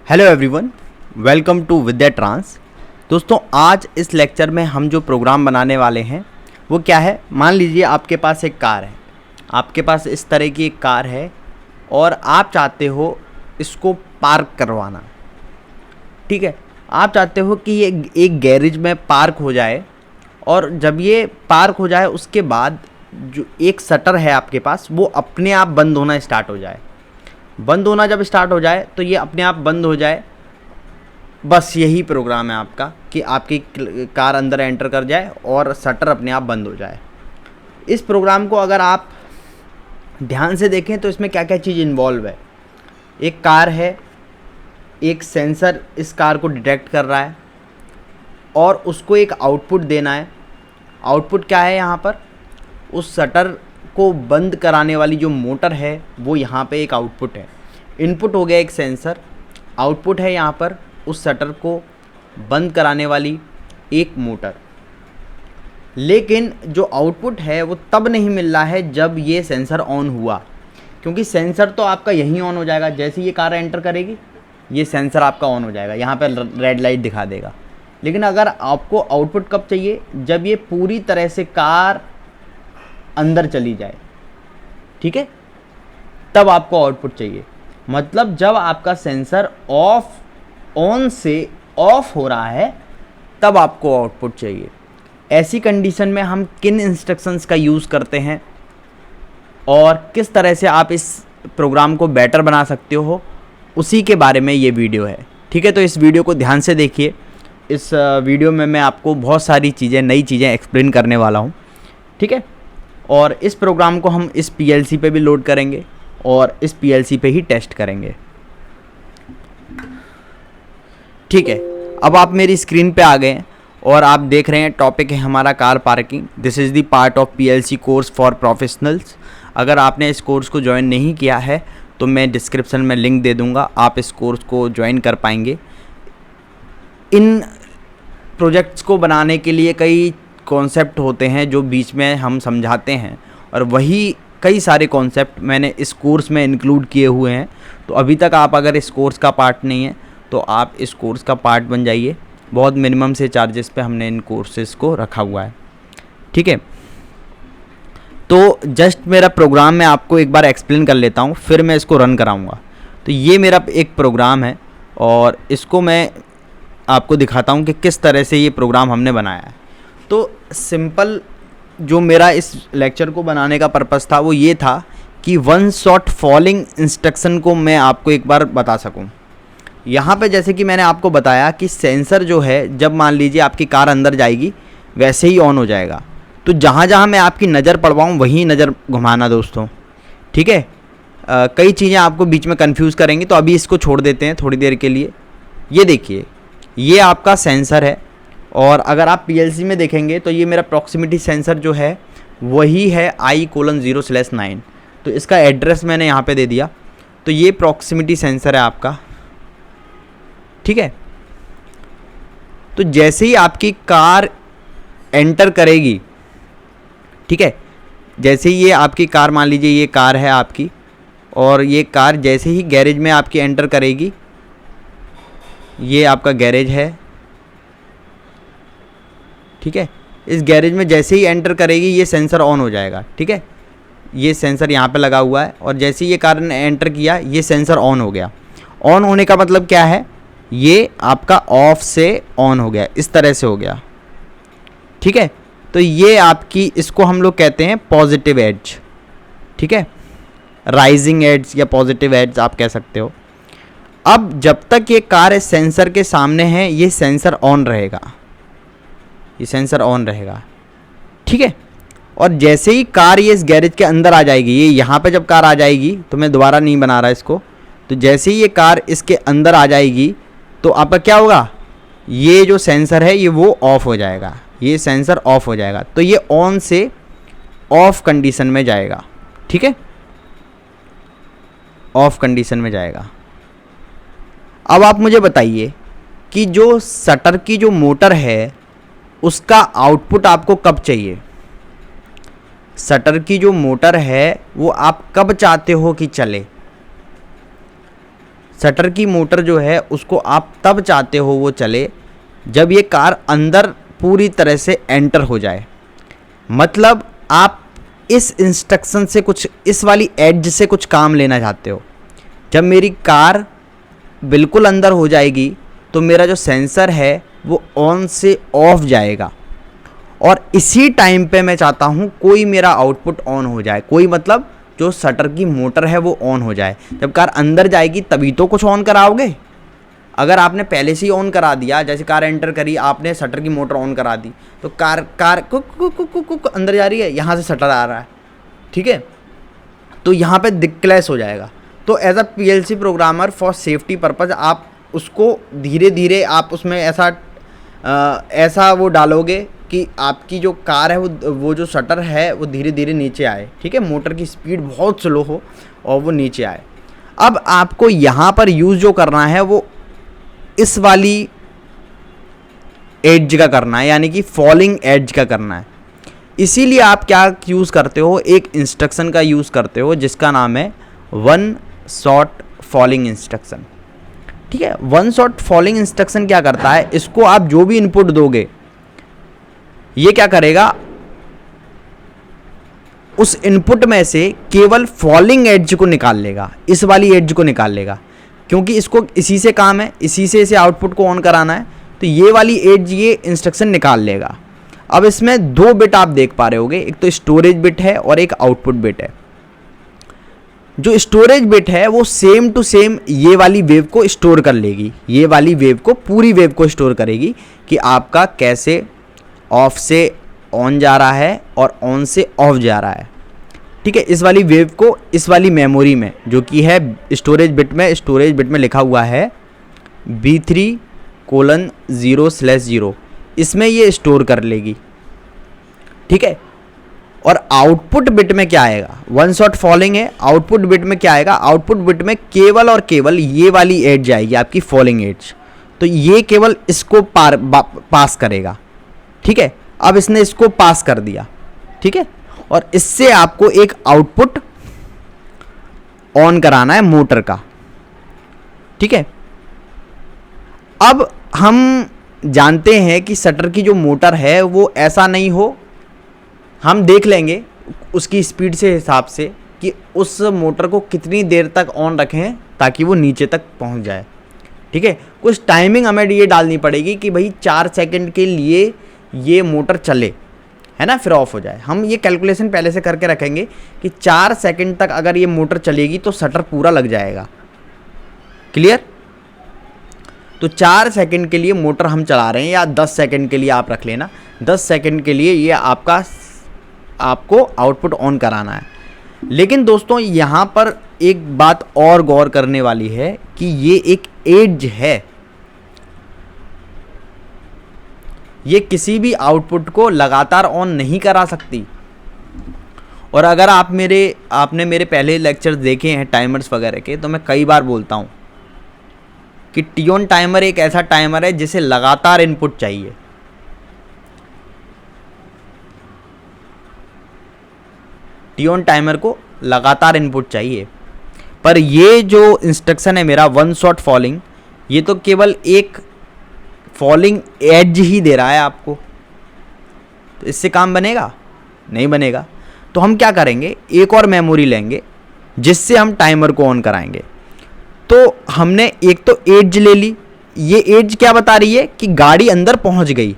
Hello everyone, welcome to Vidya Trans. दोस्तों, आज इस लेक्चर में हम जो प्रोग्राम बनाने वाले हैं वो क्या है। मान लीजिए आपके पास एक कार है, आपके पास इस तरह की एक कार है और आप चाहते हो इसको पार्क करवाना। ठीक है, आप चाहते हो कि ये एक गैरेज में पार्क हो जाए और जब ये पार्क हो जाए उसके बाद जो एक शटर है आपके पास वो अपने आप बंद होना स्टार्ट हो जाए। बंद होना जब स्टार्ट हो जाए तो ये अपने आप बंद हो जाए। बस यही प्रोग्राम है आपका कि आपकी कार अंदर एंटर कर जाए और शटर अपने आप बंद हो जाए। इस प्रोग्राम को अगर आप ध्यान से देखें तो इसमें क्या क्या चीज़ इन्वॉल्व है। एक कार है, एक सेंसर इस कार को डिटेक्ट कर रहा है और उसको एक आउटपुट देना है। आउटपुट क्या है यहाँ पर, उस शटर को बंद कराने वाली जो मोटर है वो यहाँ पे एक आउटपुट है। इनपुट हो गया एक सेंसर, आउटपुट है यहाँ पर उस शटर को बंद कराने वाली एक मोटर। लेकिन जो आउटपुट है वो तब नहीं मिल रहा है जब ये सेंसर ऑन हुआ, क्योंकि सेंसर तो आपका यहीं ऑन हो जाएगा। जैसे ये कार एंटर करेगी ये सेंसर आपका ऑन हो जाएगा, यहाँ पर रेड लाइट दिखा देगा। लेकिन अगर आपको आउटपुट कब चाहिए, जब ये पूरी तरह से कार अंदर चली जाए, ठीक है, तब आपको आउटपुट चाहिए। मतलब जब आपका सेंसर ऑन से ऑफ हो रहा है तब आपको आउटपुट चाहिए। ऐसी कंडीशन में हम किन इंस्ट्रक्शंस का यूज़ करते हैं और किस तरह से आप इस प्रोग्राम को बेटर बना सकते हो, उसी के बारे में ये वीडियो है। ठीक है, तो इस वीडियो को ध्यान से देखिए। इस वीडियो में मैं आपको बहुत सारी चीज़ें, नई चीज़ें एक्सप्लेन करने वाला हूँ। ठीक है, और इस प्रोग्राम को हम इस पीएलसी पे भी लोड करेंगे और इस पीएलसी पे ही टेस्ट करेंगे। ठीक है, अब आप मेरी स्क्रीन पे आ गए हैं और आप देख रहे हैं टॉपिक है हमारा car parking. This is the part of PLC course for professionals. अगर आपने इस कोर्स को ज्वाइन नहीं किया है तो मैं डिस्क्रिप्शन में लिंक दे दूंगा, आप इस कोर्स को ज्वाइन कर पाएंगे। इन प्रोजेक्ट्स को बनाने के लिए कई कॉन्सेप्ट होते हैं जो बीच में हम समझाते हैं और वही कई सारे कॉन्सेप्ट मैंने इस कोर्स में इंक्लूड किए हुए हैं। तो अभी तक आप अगर इस कोर्स का पार्ट नहीं है तो आप इस कोर्स का पार्ट बन जाइए। बहुत मिनिमम से चार्जेस पे हमने इन कोर्सेज को रखा हुआ है। ठीक है, तो जस्ट मेरा प्रोग्राम मैं आपको एक बार एक्सप्लेन कर लेता हूँ, फिर मैं इसको रन कराऊँगा। तो ये मेरा एक प्रोग्राम है और इसको मैं आपको दिखाता हूँ कि किस तरह से ये प्रोग्राम हमने बनाया है। तो सिंपल जो मेरा इस लेक्चर को बनाने का पर्पस था वो ये था कि वन शॉट फॉलिंग इंस्ट्रक्शन को मैं आपको एक बार बता सकूं। यहाँ पे जैसे कि मैंने आपको बताया कि सेंसर जो है जब मान लीजिए आपकी कार अंदर जाएगी वैसे ही ऑन हो जाएगा। तो जहाँ जहाँ मैं आपकी नज़र पड़वाऊँ वहीं नज़र घुमाना दोस्तों। ठीक है, कई चीज़ें आपको बीच में कंफ्यूज करेंगी तो अभी इसको छोड़ देते हैं थोड़ी देर के लिए। ये देखिए, ये आपका सेंसर है और अगर आप पीएलसी में देखेंगे तो ये मेरा प्रॉक्सिमिटी सेंसर जो है वही है I:0/9। तो इसका एड्रेस मैंने यहाँ पे दे दिया। तो ये प्रॉक्सिमिटी सेंसर है आपका। ठीक है, तो जैसे ही आपकी कार एंटर करेगी, ठीक है, जैसे ही ये आपकी कार, मान लीजिए ये कार है आपकी, और ये कार जैसे ही गैरेज में आपकी एंटर करेगी, ये आपका गैरेज है। ठीक है, इस गैरेज में जैसे ही एंटर करेगी ये सेंसर ऑन हो जाएगा। ठीक है, ये सेंसर यहाँ पे लगा हुआ है और जैसे ही ये कार ने एंटर किया ये सेंसर ऑन हो गया। ऑन होने का मतलब क्या है, ये आपका ऑफ से ऑन हो गया, इस तरह से हो गया। ठीक है, तो ये आपकी, इसको हम लोग कहते हैं पॉजिटिव एज। ठीक है, राइजिंग एज या पॉजिटिव एज आप कह सकते हो। अब जब तक ये कार इस सेंसर के सामने है ये सेंसर ऑन रहेगा, ये सेंसर ऑन रहेगा। ठीक है, और जैसे ही कार ये इस गैरेज के अंदर आ जाएगी, ये यहाँ पे जब कार आ जाएगी, तो मैं दोबारा नहीं बना रहा इसको, तो जैसे ही ये कार इसके अंदर आ जाएगी तो आपका क्या होगा, ये जो सेंसर है ये वो ऑफ हो जाएगा, ये सेंसर ऑफ हो जाएगा। तो ये ऑन से ऑफ कंडीशन में जाएगा। ठीक है, ऑफ कंडीशन में जाएगा। अब आप मुझे बताइए कि जो शटर की जो मोटर है उसका आउटपुट आपको कब चाहिए। शटर की जो मोटर है वो आप कब चाहते हो कि चले, शटर की मोटर जो है उसको आप तब चाहते हो वो चले जब ये कार अंदर पूरी तरह से एंटर हो जाए। मतलब आप इस इंस्ट्रक्शन से कुछ, इस वाली एज से कुछ काम लेना चाहते हो। जब मेरी कार बिल्कुल अंदर हो जाएगी तो मेरा जो सेंसर है वो ऑन से ऑफ जाएगा, और इसी टाइम पे मैं चाहता हूँ कोई मेरा आउटपुट ऑन हो जाए। कोई मतलब जो शटर की मोटर है वो ऑन हो जाए। जब कार अंदर जाएगी तभी तो कुछ ऑन कराओगे। अगर आपने पहले से ही ऑन करा दिया, जैसे कार एंटर करी, आपने शटर की मोटर ऑन करा दी, तो कार कुक अंदर जा रही है, यहाँ से शटर आ रहा है, ठीक है, तो यहाँ पे क्लैश हो जाएगा। तो as a PLC programmer for safety purpose आप उसको धीरे धीरे आप उसमें ऐसा वो डालोगे कि आपकी जो कार है वो जो शटर है वो धीरे धीरे नीचे आए, ठीक है, मोटर की स्पीड बहुत स्लो हो और वो नीचे आए। अब आपको यहाँ पर यूज़ जो करना है वो इस वाली एज का करना है, यानी कि फॉलिंग एज का करना है। इसीलिए आप क्या यूज़ करते हो, एक इंस्ट्रक्शन का यूज़ करते हो जिसका नाम है वन शॉट फॉलिंग इंस्ट्रक्शन, ठीक है। वन शॉट फॉलिंग इंस्ट्रक्शन क्या करता है, इसको आप जो भी इनपुट दोगे ये क्या करेगा, उस इनपुट में से केवल फॉलिंग एज को निकाल लेगा, इस वाली एज को निकाल लेगा, क्योंकि इसको इसी से काम है, इसी से इसे आउटपुट को ऑन कराना है, तो ये वाली एज ये इंस्ट्रक्शन निकाल लेगा। अब इसमें दो बिट आप देख पा रहे होगे, एक तो स्टोरेज बिट है और एक आउटपुट बिट है। जो स्टोरेज बिट है वो सेम टू सेम ये वाली वेव को स्टोर कर लेगी, ये वाली वेव को, पूरी वेव को स्टोर करेगी कि आपका कैसे ऑफ से ऑन जा रहा है और ऑन से ऑफ जा रहा है, ठीक है। इस वाली वेव को इस वाली मेमोरी में जो कि है स्टोरेज बिट में लिखा हुआ है B3:0/0, इसमें ये स्टोर कर लेगी, ठीक है। और आउटपुट बिट में क्या आएगा, वन शॉट फॉलिंग है, आउटपुट बिट में क्या आएगा, आउटपुट बिट में केवल और केवल ये वाली एज जाएगी, आपकी फॉलिंग एज, तो ये केवल इसको पास करेगा, ठीक है। अब इसने इसको पास कर दिया, ठीक है, और इससे आपको एक आउटपुट ऑन कराना है मोटर का, ठीक है। अब हम जानते हैं कि शटर की जो मोटर है वो ऐसा नहीं हो, हम देख लेंगे उसकी स्पीड से हिसाब से कि उस मोटर को कितनी देर तक ऑन रखें ताकि वो नीचे तक पहुंच जाए, ठीक है। कुछ टाइमिंग हमें ये डालनी पड़ेगी कि भाई 4 सेकंड के लिए ये मोटर चले, है ना, फिर ऑफ हो जाए। हम ये कैलकुलेशन पहले से करके रखेंगे कि 4 सेकंड तक अगर ये मोटर चलेगी तो शटर पूरा लग जाएगा, क्लियर। तो 4 सेकंड के लिए मोटर हम चला रहे हैं, या 10 सेकंड के लिए आप रख लेना, 10 सेकंड के लिए ये आपको आउटपुट ऑन कराना है। लेकिन दोस्तों यहाँ पर एक बात और गौर करने वाली है कि ये एक एज है, ये किसी भी आउटपुट को लगातार ऑन नहीं करा सकती। और अगर आपने मेरे पहले लेक्चर्स देखे हैं टाइमर्स वगैरह के, तो मैं कई बार बोलता हूँ कि टी-ऑन टाइमर एक ऐसा टाइमर है जिसे लगातार इनपुट चाहिए। टी-ऑन टाइमर को लगातार इनपुट चाहिए, पर ये जो इंस्ट्रक्शन है मेरा वन शॉट फॉलिंग, ये तो केवल एक फॉलिंग एज ही दे रहा है आपको, तो इससे काम बनेगा नहीं बनेगा। तो हम क्या करेंगे, एक और मेमोरी लेंगे जिससे हम टाइमर को ऑन कराएंगे। तो हमने एक तो एज ले ली, ये एज क्या बता रही है कि गाड़ी अंदर पहुंच गई।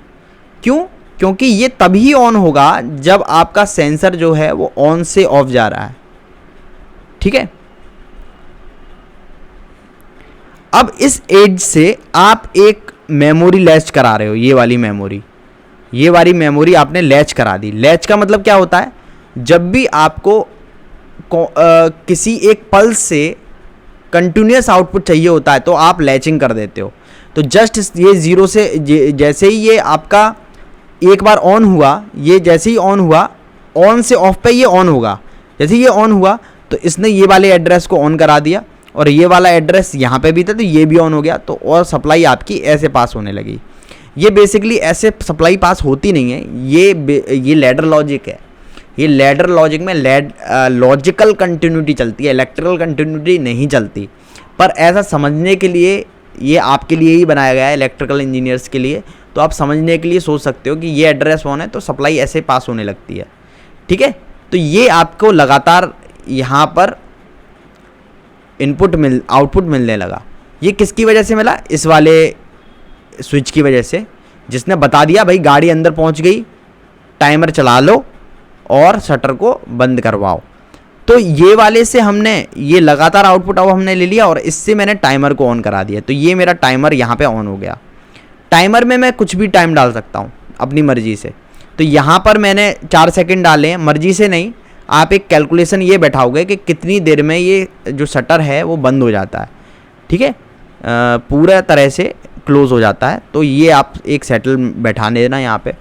क्यों? क्योंकि ये तभी ऑन होगा जब आपका सेंसर जो है वो ऑन से ऑफ जा रहा है, ठीक है। अब इस एज से आप एक मेमोरी लैच करा रहे हो, ये वाली मेमोरी आपने लैच करा दी। लैच का मतलब क्या होता है, जब भी आपको किसी एक पल्स से कंटिन्यूस आउटपुट चाहिए होता है तो आप लैचिंग कर देते हो। तो जस्ट ये जीरो से जैसे ही ये आपका एक बार ऑन हुआ, ये जैसे ही ऑन हुआ, ऑन से ऑफ पे ये ऑन होगा। जैसे ये ऑन हुआ तो इसने ये वाले एड्रेस को ऑन करा दिया, और ये वाला एड्रेस यहाँ पे भी था तो ये भी ऑन हो गया, तो और सप्लाई आपकी ऐसे पास होने लगी। ये बेसिकली ऐसे सप्लाई पास होती नहीं है, ये लैडर लॉजिक है। ये लैडर लॉजिक में लॉजिकल कंटिन्यूटी चलती है, इलेक्ट्रिकल कंटिन्यूटी नहीं चलती। पर ऐसा समझने के लिए, ये आपके लिए ही बनाया गया है इलेक्ट्रिकल इंजीनियर्स के लिए, तो आप समझने के लिए सोच सकते हो कि ये एड्रेस ऑन है तो सप्लाई ऐसे पास होने लगती है, ठीक है। तो ये आपको लगातार यहाँ पर आउटपुट मिलने लगा। ये किसकी वजह से मिला? इस वाले स्विच की वजह से, जिसने बता दिया भाई गाड़ी अंदर पहुँच गई, टाइमर चला लो और शटर को बंद करवाओ। तो ये वाले से हमने ये लगातार आउटपुट अब हमने ले लिया और इससे मैंने टाइमर को ऑन करा दिया। तो ये मेरा टाइमर यहाँ पे ऑन हो गया। टाइमर में मैं कुछ भी टाइम डाल सकता हूँ अपनी मर्जी से। तो यहाँ पर मैंने 4 सेकंड डाले हैं, मर्जी से नहीं, आप एक कैलकुलेशन ये बैठाओगे कि कितनी देर में ये जो शटर है वो बंद हो जाता है, ठीक है, पूरा तरह से क्लोज हो जाता है। तो ये आप एक सेटल बैठा देना यहाँ पे।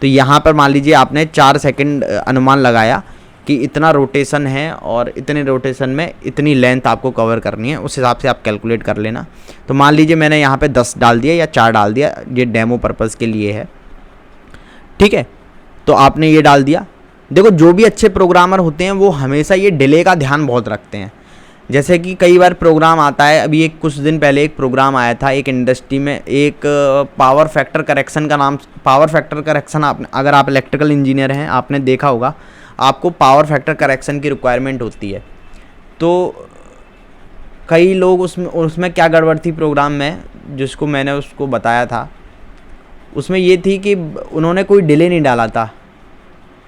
तो यहाँ पर मान लीजिए आपने 4 सेकंड अनुमान लगाया कि इतना रोटेशन है और इतने रोटेशन में इतनी लेंथ आपको कवर करनी है, उस हिसाब से आप कैलकुलेट कर लेना। तो मान लीजिए मैंने यहाँ पे 10 डाल दिया या 4 डाल दिया, ये डेमो पर्पज़ के लिए है, ठीक है। तो आपने ये डाल दिया। देखो जो भी अच्छे प्रोग्रामर होते हैं वो हमेशा ये डिले का ध्यान बहुत रखते हैं। जैसे कि कई बार प्रोग्राम आता है, अभी एक कुछ दिन पहले एक प्रोग्राम आया था एक इंडस्ट्री में, एक पावर फैक्टर करेक्शन का नाम, पावर फैक्टर करेक्शन, आपने अगर आप इलेक्ट्रिकल इंजीनियर हैं आपने देखा होगा, आपको पावर फैक्टर करेक्शन की रिक्वायरमेंट होती है। तो कई लोग उसमें क्या गड़बड़ थी प्रोग्राम में, जिसको मैंने उसको बताया था, उसमें ये थी कि उन्होंने कोई डिले नहीं डाला था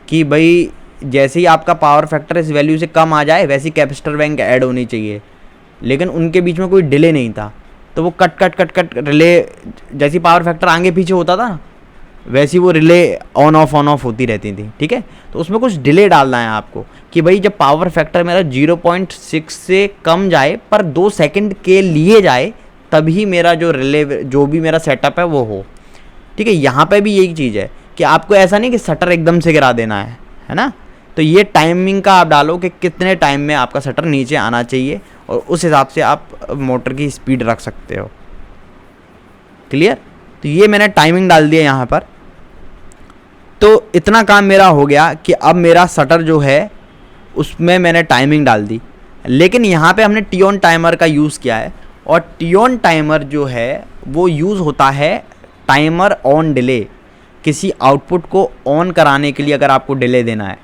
कि भाई जैसे ही आपका पावर फैक्टर इस वैल्यू से कम आ जाए वैसी कैपेसिटर बैंक ऐड होनी चाहिए, लेकिन उनके बीच में कोई डिले नहीं था। तो वो कट रिले, जैसी पावर फैक्टर आगे पीछे होता था वैसी वो रिले ऑन ऑफ होती रहती थी, ठीक है। तो उसमें कुछ डिले डालना है आपको कि भाई जब पावर फैक्टर मेरा 0.6 से कम जाए पर 2 सेकंड के लिए जाए, तभी मेरा जो रिले, जो भी मेरा सेटअप है वो हो, ठीक है। यहाँ पे भी यही चीज़ है कि आपको ऐसा नहीं कि शटर एकदम से गिरा देना है ना। तो ये टाइमिंग का आप डालो कि कितने टाइम में आपका शटर नीचे आना चाहिए और उस हिसाब से आप मोटर की स्पीड रख सकते हो, क्लियर। तो ये मैंने टाइमिंग डाल दिया यहाँ पर। तो इतना काम मेरा हो गया कि अब मेरा शटर जो है उसमें मैंने टाइमिंग डाल दी, लेकिन यहाँ पे हमने टी ऑन टाइमर का यूज़ किया है। और टी ऑन टाइमर जो है वो यूज़ होता है टाइमर ऑन डिले। किसी आउटपुट को ऑन कराने के लिए अगर आपको डिले देना है,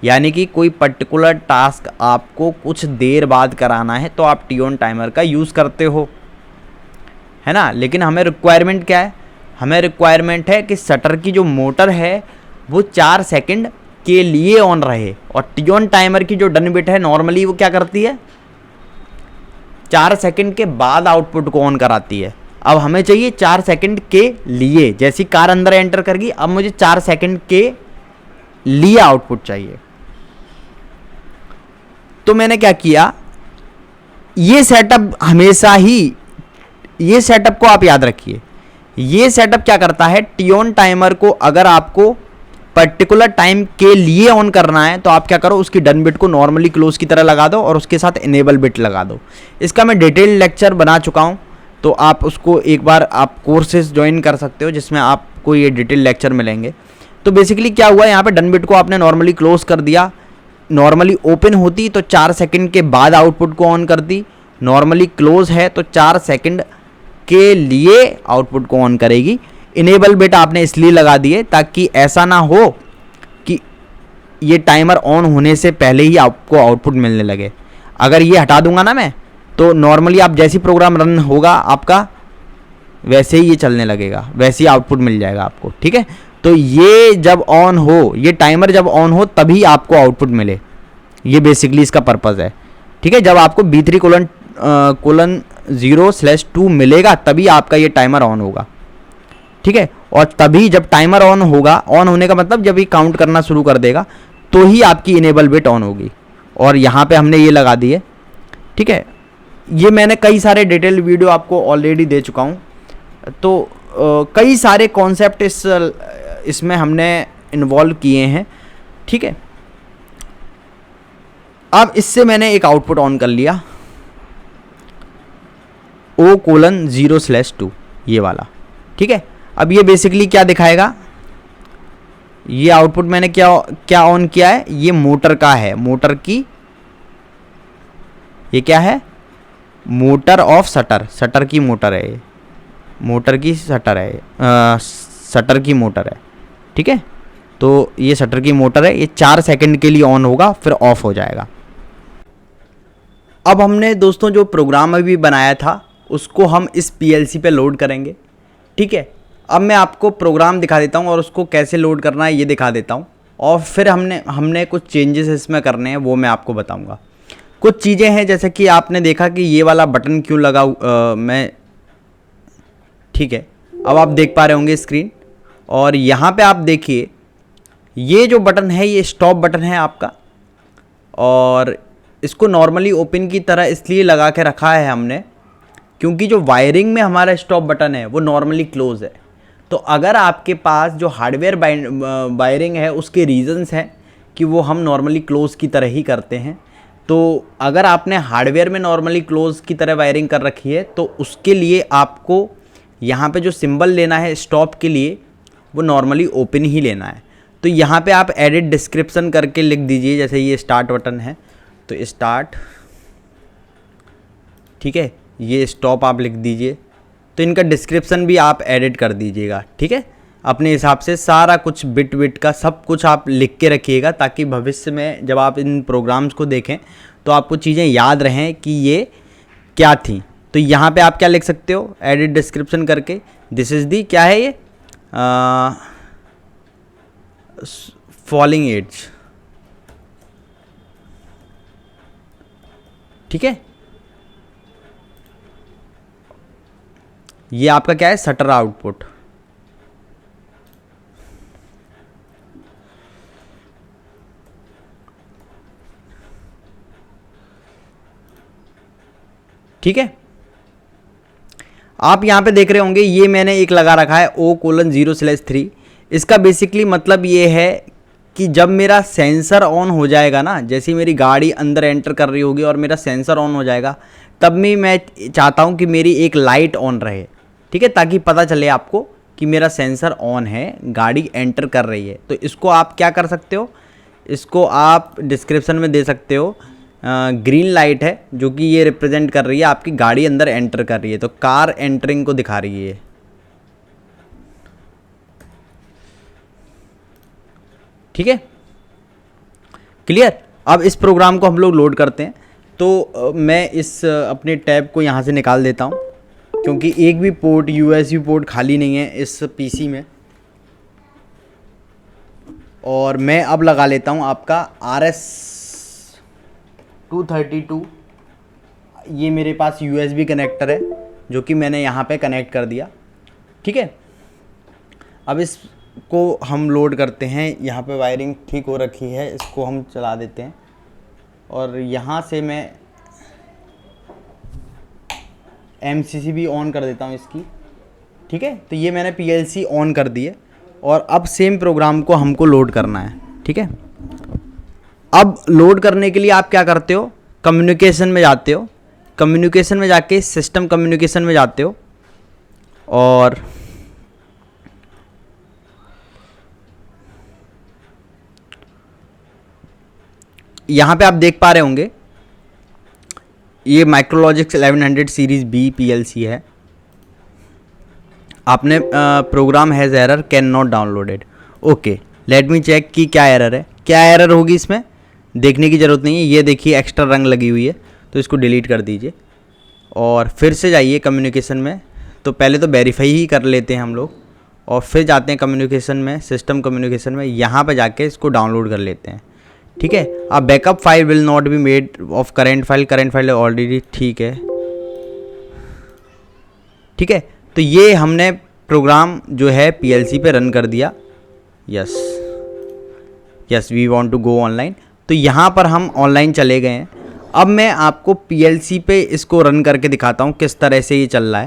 यानी कि कोई पर्टिकुलर टास्क आपको कुछ देर बाद कराना है, तो आप टी ऑन टाइमर का यूज़ करते हो, है ना। लेकिन हमें रिक्वायरमेंट क्या है? हमें रिक्वायरमेंट है कि शटर की जो मोटर है वो 4 सेकंड के लिए ऑन रहे। और टी ऑन टाइमर की जो डन बिट है नॉर्मली वो क्या करती है? 4 सेकंड के बाद आउटपुट को ऑन कराती है। अब हमें चाहिए 4 सेकंड के लिए, जैसी कार अंदर एंटर कर गई अब मुझे 4 सेकंड के लिए आउटपुट चाहिए। तो मैंने क्या किया, ये सेटअप हमेशा ही, ये सेटअप को आप याद रखिए। ये सेटअप क्या करता है, टी ऑन टाइमर को अगर आपको पर्टिकुलर टाइम के लिए ऑन करना है तो आप क्या करो, उसकी डन बिट को नॉर्मली क्लोज की तरह लगा दो और उसके साथ इनेबल बिट लगा दो। इसका मैं डिटेल लेक्चर बना चुका हूँ, तो आप उसको एक बार आप कोर्सेज ज्वाइन कर सकते हो जिसमें आपको ये डिटेल लेक्चर मिलेंगे। तो बेसिकली क्या हुआ, यहाँ पे डन बिट को आपने नॉर्मली क्लोज कर दिया, नॉर्मली ओपन होती तो 4 सेकंड के बाद आउटपुट को ऑन कर दी, नॉर्मली क्लोज है तो 4 सेकंड के लिए आउटपुट को ऑन करेगी। इनेबल बिट आपने इसलिए लगा दिए ताकि ऐसा ना हो कि ये टाइमर ऑन होने से पहले ही आपको आउटपुट मिलने लगे। अगर ये हटा दूंगा ना मैं, तो नॉर्मली आप जैसी प्रोग्राम रन होगा आपका वैसे ही ये चलने लगेगा, वैसे ही आउटपुट मिल जाएगा आपको, ठीक है। तो ये जब ऑन हो, ये टाइमर जब ऑन हो तभी आपको आउटपुट मिले, ये बेसिकली इसका पर्पज़ है, ठीक है। जब आपको B3:0/2 मिलेगा तभी आपका ये टाइमर ऑन होगा, ठीक है। और तभी जब टाइमर ऑन होगा, ऑन होने का मतलब जब ये काउंट करना शुरू कर देगा तो ही आपकी इनेबल बिट ऑन होगी। और यहाँ पे हमने ये लगा दिए, ठीक है। ये मैंने कई सारे डिटेल वीडियो आपको ऑलरेडी दे चुका हूँ, तो कई सारे कॉन्सेप्ट इसमें हमने इन्वॉल्व किए हैं, ठीक है। अब इससे मैंने एक आउटपुट ऑन कर लिया O:0/2 ये वाला, ठीक है। अब ये बेसिकली क्या दिखाएगा, ये आउटपुट मैंने क्या ऑन किया है, ये मोटर का है, मोटर की ये क्या है, मोटर ऑफ शटर, शटर की मोटर है ये, मोटर की शटर है, शटर की मोटर है, ठीक है। तो ये शटर की मोटर है, ये 4 सेकंड के लिए ऑन होगा फिर ऑफ हो जाएगा। अब हमने दोस्तों जो प्रोग्राम अभी बनाया था उसको हम इस पीएलसी पे लोड करेंगे, ठीक है। अब मैं आपको प्रोग्राम दिखा देता हूँ और उसको कैसे लोड करना है ये दिखा देता हूँ, और फिर हमने कुछ चेंजेस इसमें करने हैं वो मैं आपको बताऊँगा। कुछ चीज़ें हैं जैसे कि आपने देखा कि ये वाला बटन क्यों लगा मैं, ठीक है। अब आप देख पा रहे होंगे स्क्रीन, और यहाँ पे आप देखिए ये जो बटन है ये स्टॉप बटन है आपका, और इसको नॉर्मली ओपन की तरह इसलिए लगा के रखा है हमने क्योंकि जो वायरिंग में हमारा स्टॉप बटन है वो नॉर्मली क्लोज है। तो अगर आपके पास जो हार्डवेयर वायरिंग है उसके रीजंस हैं कि वो हम नॉर्मली क्लोज की तरह ही करते हैं। तो अगर आपने हार्डवेयर में नॉर्मली क्लोज की तरह वायरिंग कर रखी है तो उसके लिए आपको यहाँ पे जो सिंबल लेना है स्टॉप के लिए वो नॉर्मली ओपन ही लेना है। तो यहाँ पे आप एडिट डिस्क्रिप्शन करके लिख दीजिए, जैसे ये स्टार्ट बटन है तो स्टार्ट, ठीक है, ये स्टॉप आप लिख दीजिए। तो इनका डिस्क्रिप्शन भी आप एडिट कर दीजिएगा, ठीक है, अपने हिसाब से सारा कुछ बिट विट का सब कुछ आप लिख के रखिएगा ताकि भविष्य में जब आप इन प्रोग्राम्स को देखें तो आपको चीज़ें याद रहें कि ये क्या थी। तो यहाँ पे आप क्या लिख सकते हो एडिट डिस्क्रिप्शन करके, दिस इज़ दी क्या है ये फॉलिंग एज, ठीक है। ये आपका क्या है शटर आउटपुट, ठीक है। आप यहाँ पे देख रहे होंगे ये मैंने एक लगा रखा है O:0/3। इसका बेसिकली मतलब ये है कि जब मेरा सेंसर ऑन हो जाएगा ना, जैसे मेरी गाड़ी अंदर एंटर कर रही होगी और मेरा सेंसर ऑन हो जाएगा तब भी मैं चाहता हूँ कि मेरी एक लाइट ऑन रहे, ठीक है, ताकि पता चले आपको कि मेरा सेंसर ऑन है, गाड़ी एंटर कर रही है। तो इसको आप क्या कर सकते हो, इसको आप डिस्क्रिप्शन में दे सकते हो, ग्रीन लाइट है जो कि ये रिप्रेजेंट कर रही है आपकी गाड़ी अंदर एंटर कर रही है, तो कार एंटरिंग को दिखा रही है, ठीक है, क्लियर। अब इस प्रोग्राम को हम लोग लोड करते हैं। तो मैं इस अपने टैब को यहाँ से निकाल देता हूँ क्योंकि एक भी पोर्ट यूएसबी पोर्ट खाली नहीं है इस पीसी में। और मैं अब लगा लेता हूँ आपका RS-232, ये मेरे पास यूएसबी कनेक्टर है जो कि मैंने यहाँ पे कनेक्ट कर दिया, ठीक है। अब इसको हम लोड करते हैं, यहाँ पे वायरिंग ठीक हो रखी है, इसको हम चला देते हैं और यहाँ से मैं MCC भी ऑन कर देता हूँ इसकी, ठीक है। तो ये मैंने PLC ऑन कर दी है और अब सेम प्रोग्राम को हमको लोड करना है, ठीक है। अब लोड करने के लिए आप क्या करते हो, कम्युनिकेशन में जाते हो, कम्युनिकेशन में जाके सिस्टम कम्युनिकेशन में जाते हो और यहाँ पे आप देख पा रहे होंगे ये माइक्रोलॉजिक्स 1100 सीरीज B PLC है। आपने program has error can not downloaded, okay let me check कि क्या एरर है, क्या एरर होगी इसमें देखने की ज़रूरत नहीं है। ये देखिए एक्स्ट्रा रंग लगी हुई है तो इसको डिलीट कर दीजिए और फिर से जाइए कम्युनिकेशन में। तो पहले तो वेरीफाई ही कर लेते हैं हम लोग और फिर जाते हैं कम्युनिकेशन में, सिस्टम कम्युनिकेशन में, यहाँ पे जाके इसको डाउनलोड कर लेते हैं, ठीक है। अब backup file will not be made of current file already, ठीक है, ठीक है। तो ये हमने प्रोग्राम जो है PLC पे रन कर दिया, yes yes we want to go online. तो यहाँ पर हम ऑनलाइन चले गए हैं। अब मैं आपको PLC पे इसको रन करके दिखाता हूँ किस तरह से ये चल रहा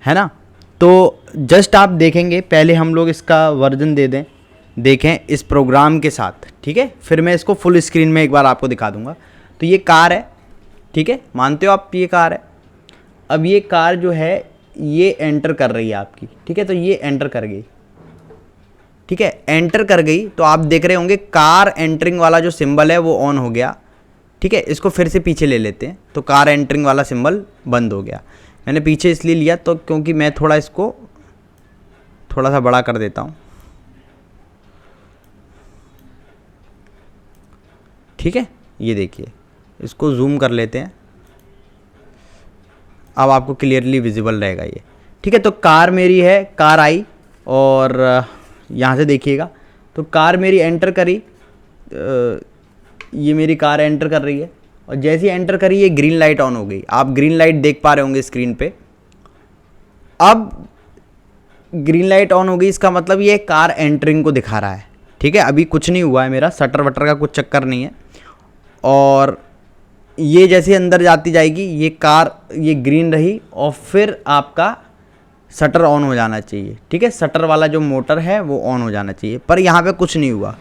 है ना। तो जस्ट आप देखेंगे, पहले हम लोग इसका वर्जन देखें इस प्रोग्राम के साथ, ठीक है, फिर मैं इसको फुल स्क्रीन में एक बार आपको दिखा दूंगा। तो ये कार है, ठीक है, मानते हो आप ये कार है। अब ये कार जो है ये एंटर कर रही है आपकी, ठीक है, तो ये एंटर कर गई, ठीक है, एंटर कर गई। तो आप देख रहे होंगे कार एंटरिंग वाला जो सिंबल है वो ऑन हो गया, ठीक है, इसको फिर से पीछे ले लेते हैं तो कार एंटरिंग वाला सिंबल बंद हो गया। मैंने पीछे इसलिए लिया तो क्योंकि मैं थोड़ा इसको थोड़ा सा बड़ा कर देता हूँ। ठीक है, ये देखिए, इसको जूम कर लेते हैं, अब आपको क्लियरली विजिबल रहेगा ये। ठीक है, तो कार मेरी है, कार आई और यहाँ से देखिएगा तो कार मेरी एंटर करी, ये मेरी कार एंटर कर रही है और जैसे ही एंटर करी ये ग्रीन लाइट ऑन हो गई। आप ग्रीन लाइट देख पा रहे होंगे स्क्रीन पे। अब ग्रीन लाइट ऑन हो गई, इसका मतलब ये कार एंटरिंग को दिखा रहा है। ठीक है, अभी कुछ नहीं हुआ है, मेरा शटर वटर का कुछ चक्कर नहीं है। और ये जैसे अंदर जाती जाएगी ये कार, ये ग्रीन रही और फिर आपका शटर ऑन हो जाना चाहिए। ठीक है, शटर वाला जो मोटर है वो ऑन हो जाना चाहिए, पर यहाँ पे कुछ नहीं हुआ।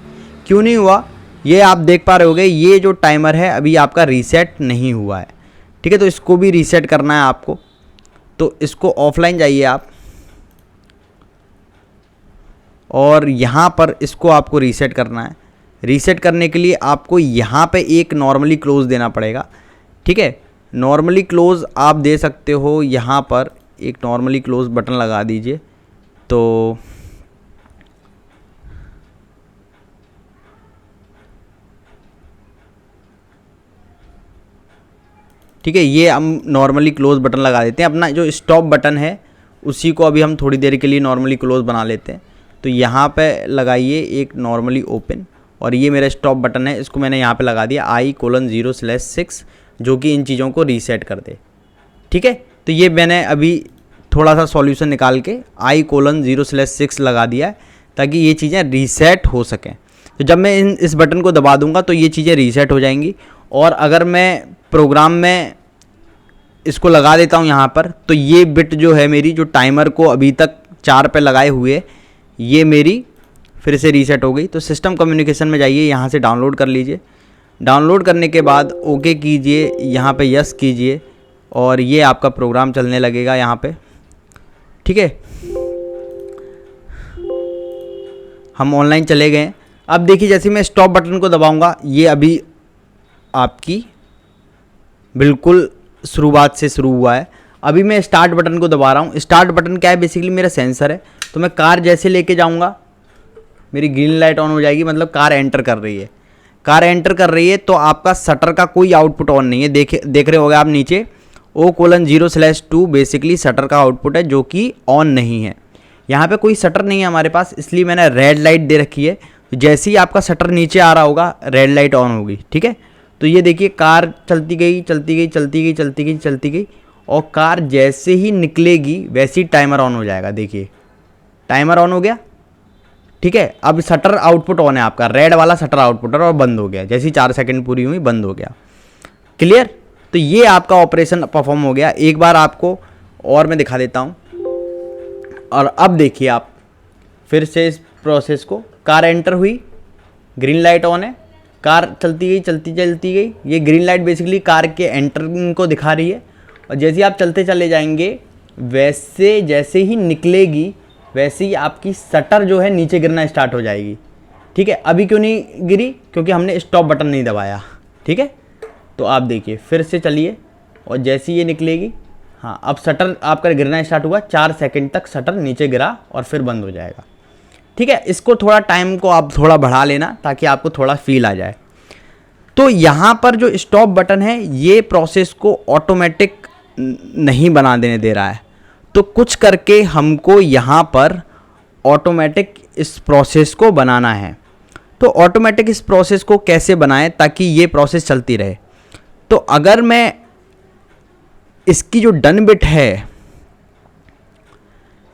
क्यों नहीं हुआ ये आप देख पा रहे होगे, ये जो टाइमर है अभी आपका रीसेट नहीं हुआ है। ठीक है, तो इसको भी रीसेट करना है आपको, तो इसको ऑफलाइन जाइए आप और यहाँ पर इसको आपको रीसेट करना है। रीसेट करने के लिए आपको यहाँ पे एक नॉर्मली क्लोज देना पड़ेगा। ठीक है, नॉर्मली क्लोज आप दे सकते हो, यहाँ पर एक नॉर्मली क्लोज बटन लगा दीजिए। तो ठीक है, ये हम नॉर्मली क्लोज बटन लगा देते हैं। अपना जो स्टॉप बटन है उसी को अभी हम थोड़ी देर के लिए नॉर्मली क्लोज बना लेते हैं। तो यहाँ पे लगाइए एक नॉर्मली ओपन और ये मेरा स्टॉप बटन है, इसको मैंने यहाँ पे लगा दिया I:0/6 जो कि इन चीज़ों को रीसेट कर दे। ठीक है, तो ये मैंने अभी थोड़ा सा सॉल्यूशन निकाल के I:0/6 लगा दिया है ताकि ये चीज़ें रीसेट हो सकें। तो जब मैं इस बटन को दबा दूंगा तो ये चीज़ें रीसेट हो जाएंगी। और अगर मैं प्रोग्राम में इसको लगा देता हूँ यहाँ पर, तो ये बिट जो है मेरी, जो टाइमर को अभी तक 4 पे लगाए हुए, ये मेरी फिर से रीसेट हो गई। तो सिस्टम कम्युनिकेशन में जाइए, यहाँ से डाउनलोड कर लीजिए। डाउनलोड करने के बाद ओके कीजिए, यहाँ पे यस कीजिए और ये आपका प्रोग्राम चलने लगेगा यहाँ पे। ठीक है, हम ऑनलाइन चले गए। अब देखिए जैसे मैं स्टॉप बटन को दबाऊंगा, ये अभी आपकी बिल्कुल शुरुआत से शुरू हुआ है। अभी मैं स्टार्ट बटन को दबा रहा हूँ। स्टार्ट बटन क्या है, बेसिकली मेरा सेंसर है। तो मैं कार जैसे लेके जाऊँगा मेरी ग्रीन लाइट ऑन हो जाएगी, मतलब कार एंटर कर रही है। कार एंटर कर रही है तो आपका शटर का कोई आउटपुट ऑन नहीं है। देख रहे होगे आप नीचे O:0/2 बेसिकली शटर का आउटपुट है जो कि ऑन नहीं है। यहाँ पे कोई शटर नहीं है हमारे पास, इसलिए मैंने रेड लाइट दे रखी है। तो जैसे ही आपका शटर नीचे आ रहा होगा रेड लाइट ऑन होगी। ठीक है, तो ये देखिए कार चलती गई चलती गई चलती गई चलती गई चलती गई और कार जैसे ही निकलेगी वैसे ही टाइमर ऑन हो जाएगा। देखिए टाइमर ऑन हो गया। ठीक है, अब शटर आउटपुट ऑन है आपका, रेड वाला शटर आउटपुट और बंद हो गया। जैसे ही 4 सेकंड पूरी हुई बंद हो गया। क्लियर, तो ये आपका ऑपरेशन परफॉर्म हो गया। एक बार आपको और मैं दिखा देता हूँ। और अब देखिए आप फिर से इस प्रोसेस को, कार एंटर हुई, ग्रीन लाइट ऑन है, कार चलती गई चलती चलती गई। ये ग्रीन लाइट बेसिकली कार के एंटरिंग को दिखा रही है और जैसे ही आप चलते चले जाएंगे वैसे जैसे ही निकलेगी वैसे ही आपकी शटर जो है नीचे गिरना स्टार्ट हो जाएगी। ठीक है, अभी क्यों नहीं गिरी, क्योंकि हमने स्टॉप बटन नहीं दबाया। ठीक है, तो आप देखिए फिर से चलिए और जैसे ही ये निकलेगी, हाँ अब शटर आपका गिरना स्टार्ट हुआ। 4 सेकंड तक शटर नीचे गिरा और फिर बंद हो जाएगा। ठीक है, इसको थोड़ा टाइम को आप थोड़ा बढ़ा लेना ताकि आपको थोड़ा फील आ जाए। तो यहाँ पर जो स्टॉप बटन है ये प्रोसेस को ऑटोमेटिक नहीं बना देने दे रहा है, तो कुछ करके हमको यहाँ पर ऑटोमेटिक इस प्रोसेस को बनाना है। तो ऑटोमेटिक इस प्रोसेस को कैसे बनाएं ताकि ये प्रोसेस चलती रहे। तो अगर मैं इसकी जो डन बिट है,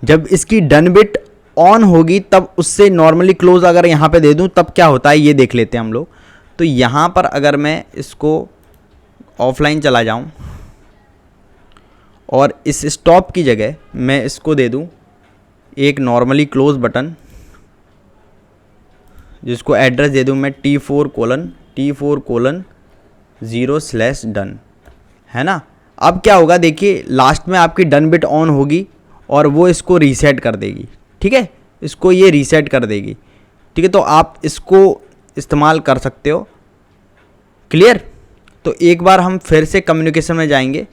जब इसकी डन बिट ऑन होगी तब उससे नॉर्मली क्लोज अगर यहाँ पे दे दूँ तब क्या होता है ये देख लेते हैं हम लोग। तो यहाँ पर अगर मैं इसको ऑफलाइन चला जाऊँ और इस स्टॉप की जगह मैं इसको दे दूँ एक नॉर्मली क्लोज बटन, जिसको एड्रेस दे दूँ मैं T4:0/done, है ना। अब क्या होगा देखिए, लास्ट में आपकी डन बिट ऑन होगी और वो इसको रीसेट कर देगी। ठीक है, इसको ये रीसेट कर देगी। ठीक है, तो आप इसको इस्तेमाल कर सकते हो। क्लियर, तो एक बार हम फिर से कम्युनिकेशन में जाएंगे,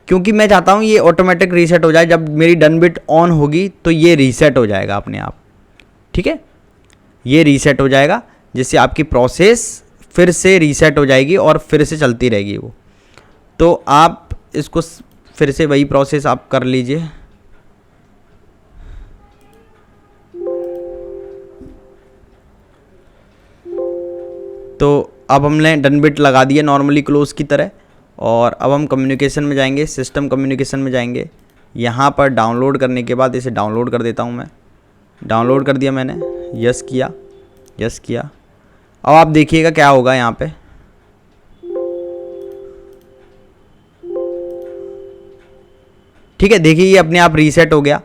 क्योंकि मैं चाहता हूँ ये ऑटोमेटिक रीसेट हो जाए। जब मेरी डन बिट ऑन होगी तो ये रीसेट हो जाएगा अपने आप, ठीक है। ये रीसेट हो जाएगा, जिससे आपकी प्रोसेस फिर से रीसेट हो जाएगी और फिर से चलती रहेगी वो। तो आप इसको फिर से वही प्रोसेस आप कर लीजिए। तो अब हमने डन बिट लगा दिया नॉर्मली क्लोज की तरह, और अब हम कम्युनिकेशन में जाएंगे, सिस्टम कम्युनिकेशन में जाएंगे। यहाँ पर डाउनलोड करने के बाद इसे डाउनलोड कर देता हूँ मैं। डाउनलोड कर दिया मैंने, यस किया, यस किया। अब आप देखिएगा क्या होगा यहाँ पे। ठीक है, देखिए ये अपने आप रीसेट हो गया।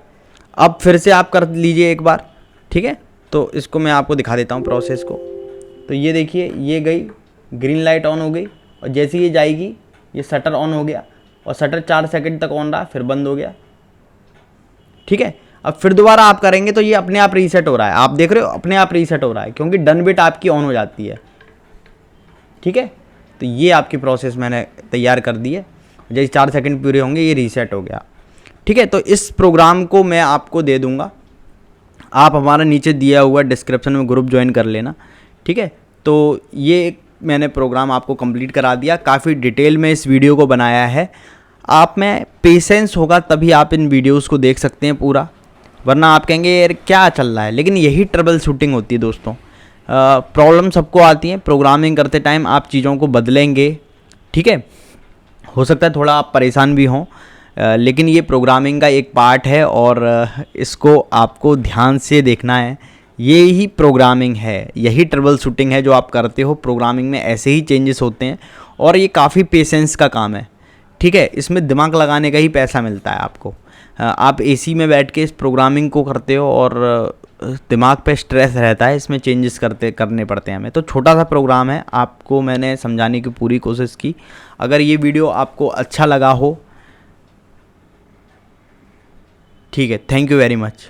अब फिर से आप कर लीजिए एक बार, ठीक है। तो इसको मैं आपको दिखा देता हूँ प्रोसेस को। तो ये देखिए ये गई, ग्रीन लाइट ऑन हो गई, और जैसे ये जाएगी ये शटर ऑन हो गया, और शटर 4 सेकंड तक ऑन रहा, फिर बंद हो गया, ठीक है। अब फिर दोबारा आप करेंगे तो ये अपने आप रीसेट हो रहा है, आप देख रहे हो अपने आप रीसेट हो रहा है, क्योंकि डन बिट आपकी ऑन हो जाती है, ठीक है। तो ये आपकी प्रोसेस मैंने तैयार कर दी है। जैसे 4 सेकंड पूरे होंगे ये रीसेट हो गया, ठीक है। तो इस प्रोग्राम को मैं आपको दे दूंगा, आप हमारा नीचे दिया हुआ डिस्क्रिप्शन में ग्रुप ज्वाइन कर लेना, ठीक है। तो ये मैंने प्रोग्राम आपको कंप्लीट करा दिया, काफ़ी डिटेल में इस वीडियो को बनाया है। आप में पेशेंस होगा तभी आप इन वीडियोस को देख सकते हैं पूरा, वरना आप कहेंगे यार क्या चल रहा है। लेकिन यही ट्रबल शूटिंग होती है दोस्तों। प्रॉब्लम सबको आती है, प्रोग्रामिंग करते टाइम आप चीज़ों को बदलेंगे, ठीक है। हो सकता है थोड़ा आप परेशान भी हों, लेकिन ये प्रोग्रामिंग का एक पार्ट है और इसको आपको ध्यान से देखना है। ये ही प्रोग्रामिंग है, यही ट्रबल शूटिंग है जो आप करते हो। प्रोग्रामिंग में ऐसे ही चेंजेस होते हैं और ये काफ़ी पेशेंस का काम है, ठीक है। इसमें दिमाग लगाने का ही पैसा मिलता है आपको। आप एसी में बैठ के इस प्रोग्रामिंग को करते हो और दिमाग पे स्ट्रेस रहता है, इसमें चेंजेस करने पड़ते हैं हमें। तो छोटा सा प्रोग्राम है, आपको मैंने समझाने की पूरी कोशिश की। अगर ये वीडियो आपको अच्छा लगा हो, ठीक है, थैंक यू वेरी मच।